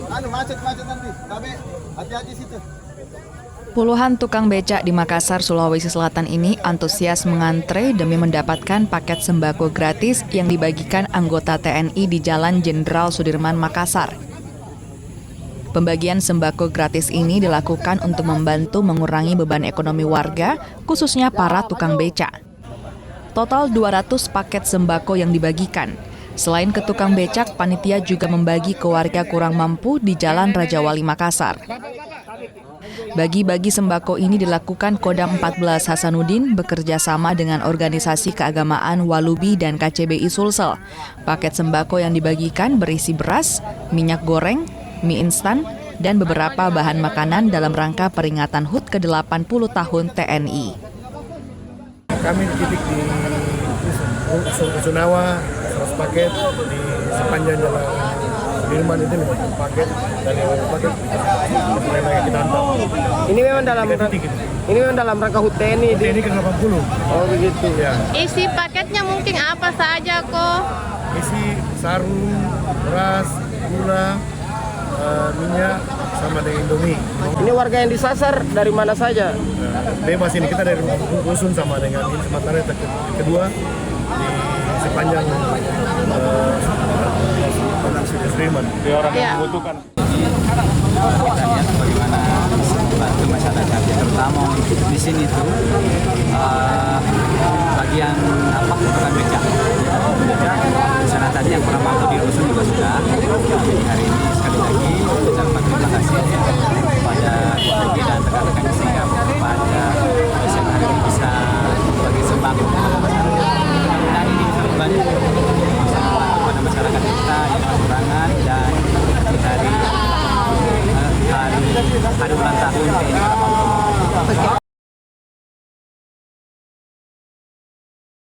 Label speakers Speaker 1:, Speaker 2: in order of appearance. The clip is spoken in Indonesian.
Speaker 1: macet nanti. Tapi hati-hati situ.
Speaker 2: Puluhan tukang becak di Makassar, Sulawesi Selatan ini antusias mengantre demi mendapatkan paket sembako gratis yang dibagikan anggota TNI di Jalan Jenderal Sudirman, Makassar. Pembagian sembako gratis ini dilakukan untuk membantu mengurangi beban ekonomi warga, khususnya para tukang becak. Total 200 paket sembako yang dibagikan. Selain ke tukang becak, panitia juga membagi ke warga kurang mampu di Jalan Raja Wali, Makassar. Bagi-bagi sembako ini dilakukan Kodam 14 Hasanuddin bekerja sama dengan organisasi keagamaan Walubi dan KCBI Sulsel. Paket sembako yang dibagikan berisi beras, minyak goreng, mie instan, dan beberapa bahan makanan dalam rangka peringatan HUT ke-80 tahun TNI.
Speaker 3: Kami titik di Rusunawa, 100 paket, di sepanjang jalan Sudirman itu 50 paket, dan yang paket mulai kita hantar.
Speaker 4: Ini memang dalam rangka HUT TNI.
Speaker 3: TNI ke-80.
Speaker 4: Oh begitu.
Speaker 3: Ya.
Speaker 5: Isi paketnya mungkin apa saja kok?
Speaker 3: Isi sarung, beras, gula, minyak, sama dengan Indomie.
Speaker 4: Ini warga yang disasar dari mana saja?
Speaker 3: Bebas ini, kita dari Rusun sama dengan ini sementara kedua di sepanjang Sudirman.
Speaker 6: Di orang yang membutuhkan.
Speaker 7: Kita lihat bagaimana bantu masyarakat, terutama di sini tuh bagian tukang becak. Di sana tadi yang kurang mampu di Rusun juga sudah. Jadi hari ini sekali lagi kita terima kasih kepada Walubi dan rekan-rekan sehingga kepada yang hari ini bisa bagi sembako kepada masyarakat. Mudah-mudahan ini bisa membantu kepada masyarakat kita yang kekurangan dan hari ulang tahun TNI.